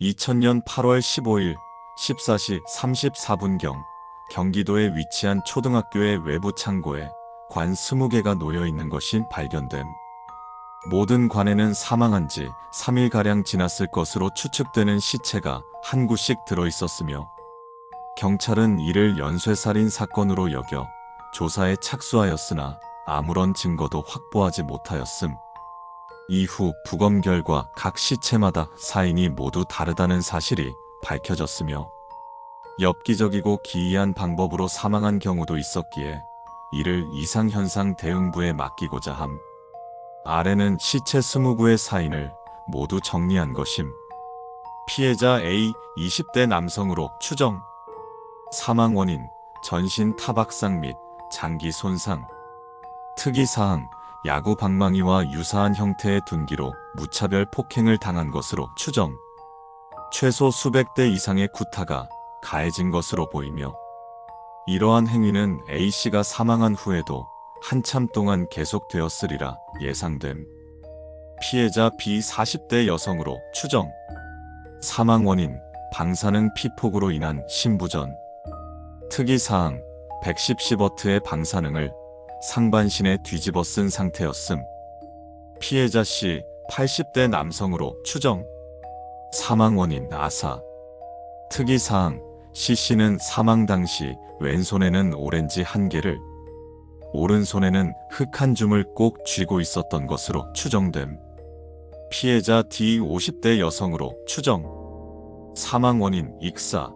2000년 8월 15일 14시 34분경 경기도에 위치한 초등학교의 외부 창고에 관 20개가 놓여 있는 것이 발견됨. 모든 관에는 사망한 지 3일가량 지났을 것으로 추측되는 시체가 한 구씩 들어 있었으며 경찰은 이를 연쇄살인 사건으로 여겨 조사에 착수하였으나 아무런 증거도 확보하지 못하였음. 이후 부검 결과 각 시체마다 사인이 모두 다르다는 사실이 밝혀졌으며 엽기적이고 기이한 방법으로 사망한 경우도 있었기에 이를 이상현상 대응부에 맡기고자 함. 아래는 시체 20구의 사인을 모두 정리한 것임. 피해자 A 20대 남성으로 추정. 사망 원인 전신 타박상 및 장기 손상. 특이사항 야구 방망이와 유사한 형태의 둔기로 무차별 폭행을 당한 것으로 추정. 최소 수백 대 이상의 구타가 가해진 것으로 보이며 이러한 행위는 A씨가 사망한 후에도 한참 동안 계속되었으리라 예상됨. 피해자 B 40대 여성으로 추정. 사망 원인 방사능 피폭으로 인한 심부전. 특이사항 110시버트의 방사능을 상반신에 뒤집어 쓴 상태였음. 피해자 C 80대 남성으로 추정. 사망 원인 아사. 특이사항 C씨는 사망 당시 왼손에는 오렌지 1개를 오른손에는 흙 한 줌을 꼭 쥐고 있었던 것으로 추정됨. 피해자 D 50대 여성으로 추정. 사망 원인 익사.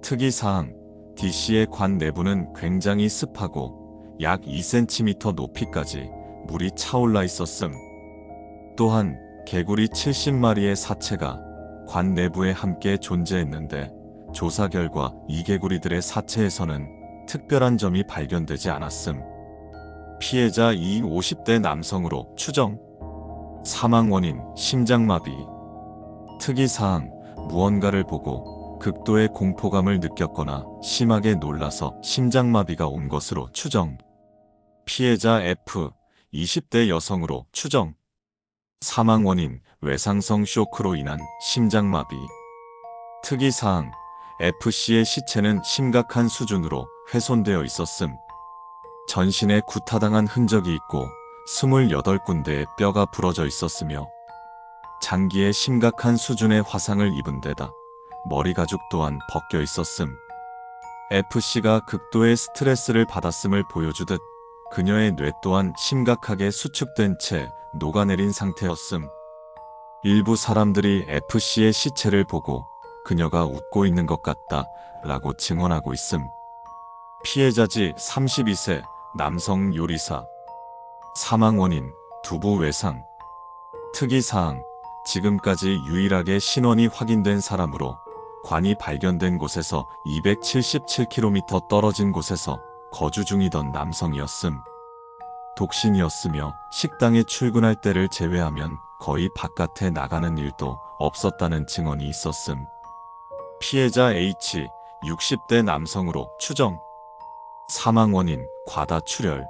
특이사항 D씨의 관 내부는 굉장히 습하고 약 2cm 높이까지 물이 차올라 있었음. 또한 개구리 70마리의 사체가 관 내부에 함께 존재했는데 조사 결과 이 개구리들의 사체에서는 특별한 점이 발견되지 않았음. 피해자 E 50대 남성으로 추정. 사망 원인 심장마비. 특이사항 무언가를 보고 극도의 공포감을 느꼈거나 심하게 놀라서 심장마비가 온 것으로 추정. 피해자 F 20대 여성으로 추정. 사망 원인 외상성 쇼크로 인한 심장마비. 특이사항 F씨의 시체는 심각한 수준으로 훼손되어 있었음. 전신에 구타당한 흔적이 있고 28군데의 뼈가 부러져 있었으며 장기에 심각한 수준의 화상을 입은 데다 머리 가죽 또한 벗겨 있었음. F씨가 극도의 스트레스를 받았음을 보여주듯 그녀의 뇌 또한 심각하게 수축된 채 녹아내린 상태였음. 일부 사람들이 F씨의 시체를 보고 그녀가 웃고 있는 것 같다 라고 증언하고 있음. 피해자지 32세 남성 요리사. 사망 원인 두부 외상. 특이사항 지금까지 유일하게 신원이 확인된 사람으로 관이 발견된 곳에서 277km 떨어진 곳에서 거주 중이던 남성이었음. 독신이었으며 식당에 출근할 때를 제외하면 거의 바깥에 나가는 일도 없었다는 증언이 있었음. 피해자 H 60대 남성으로 추정. 사망 원인 과다출혈.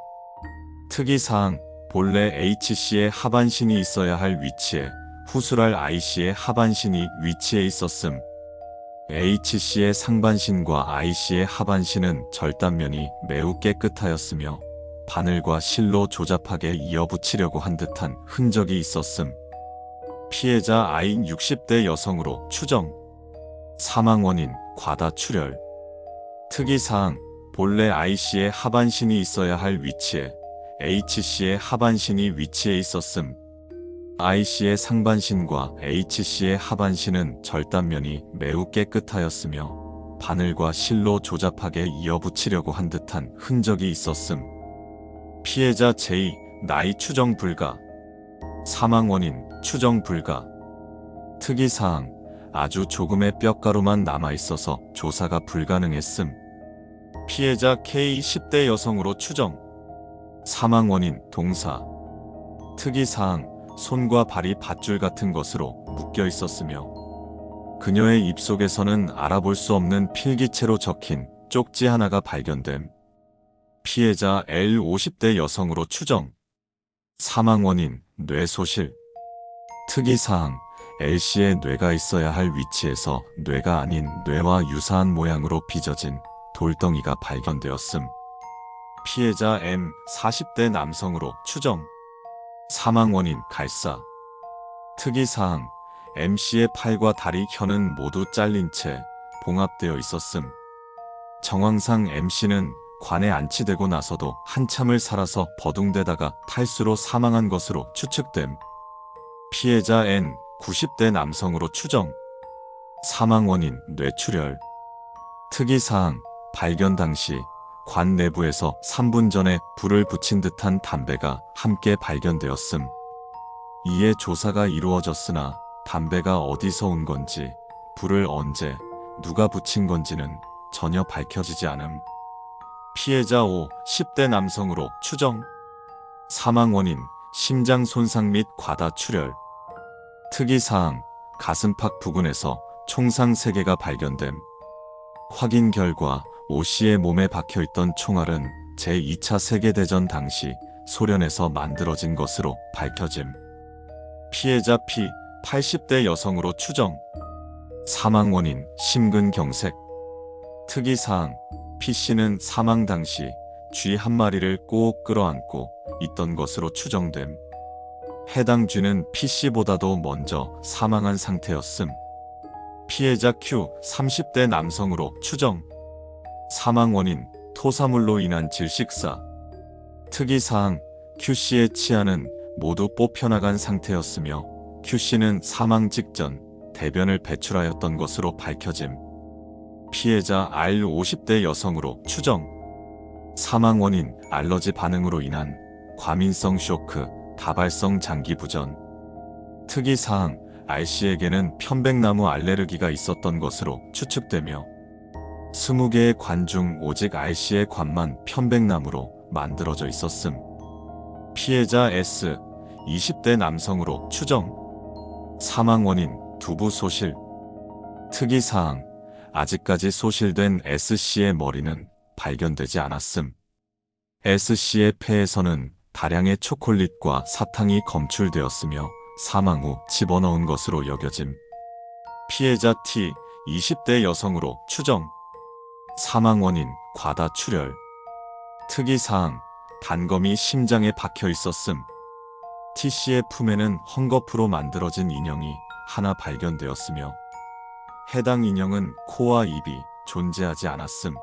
특이사항 본래 H씨의 하반신이 있어야 할 위치에 후술할 I씨의 하반신이 위치해 있었음. H씨의 상반신과 I씨의 하반신은 절단면이 매우 깨끗하였으며 바늘과 실로 조잡하게 이어붙이려고 한 듯한 흔적이 있었음. 피해자 I 60대 여성으로 추정. 사망 원인 과다출혈. 특이사항 본래 I씨의 하반신이 있어야 할 위치에 H씨의 하반신이 위치해 있었음. I씨의 상반신과 H씨의 하반신은 절단면이 매우 깨끗하였으며 바늘과 실로 조잡하게 이어붙이려고 한 듯한 흔적이 있었음. 피해자 J 나이 추정 불가. 사망 원인 추정 불가. 특이사항 아주 조금의 뼈가루만 남아있어서 조사가 불가능했음. 피해자 K 10대 여성으로 추정. 사망 원인 동사. 특이사항 손과 발이 밧줄 같은 것으로 묶여 있었으며 그녀의 입속에서는 알아볼 수 없는 필기체로 적힌 쪽지 하나가 발견됨. 피해자 L 50대 여성으로 추정. 사망 원인 뇌소실. 특이사항 L씨의 뇌가 있어야 할 위치에서 뇌가 아닌 뇌와 유사한 모양으로 빚어진 돌덩이가 발견되었음. 피해자 M 40대 남성으로 추정. 사망 원인 갈사. 특이사항 M씨의 팔과 다리, 혀는 모두 잘린 채 봉합되어 있었음. 정황상 M씨는 관에 안치되고 나서도 한참을 살아서 버둥대다가 탈수로 사망한 것으로 추측됨. 피해자 N 90대 남성으로 추정. 사망 원인 뇌출혈. 특이사항 발견 당시 관 내부에서 3분 전에 불을 붙인 듯한 담배가 함께 발견되었음. 이에 조사가 이루어졌으나 담배가 어디서 온 건지, 불을 언제, 누가 붙인 건지는 전혀 밝혀지지 않음. 피해자 O 10대 남성으로 추정. 사망 원인 심장 손상 및 과다 출혈. 특이사항 가슴팍 부근에서 총상 3개가 발견됨. 확인 결과 O씨의 몸에 박혀있던 총알은 제2차 세계대전 당시 소련에서 만들어진 것으로 밝혀짐. 피해자 P 80대 여성으로 추정. 사망 원인 심근경색. 특이사항 P씨는 사망 당시 쥐 한 마리를 꼭 끌어안고 있던 것으로 추정됨. 해당 쥐는 P씨보다도 먼저 사망한 상태였음. 피해자 Q 30대 남성으로 추정. 사망 원인 토사물로 인한 질식사. 특이사항 Q씨의 치아는 모두 뽑혀나간 상태였으며 Q씨는 사망 직전 대변을 배출하였던 것으로 밝혀짐. 피해자 R 50대 여성으로 추정. 사망 원인 알러지 반응으로 인한 과민성 쇼크, 다발성 장기 부전. 특이사항 R씨에게는 편백나무 알레르기가 있었던 것으로 추측되며 20개의 관 중 오직 R씨의 관만 편백나무로 만들어져 있었음. 피해자 S 20대 남성으로 추정. 사망 원인 두부 소실. 특이사항 아직까지 소실된 S씨의 머리는 발견되지 않았음. S씨의 폐에서는 다량의 초콜릿과 사탕이 검출되었으며 사망 후 집어넣은 것으로 여겨짐. 피해자 T 20대 여성으로 추정. 사망 원인 과다 출혈. 특이사항 단검이 심장에 박혀 있었음. T씨의 품에는 헝겊으로 만들어진 인형이 하나 발견되었으며 해당 인형은 코와 입이 존재하지 않았음.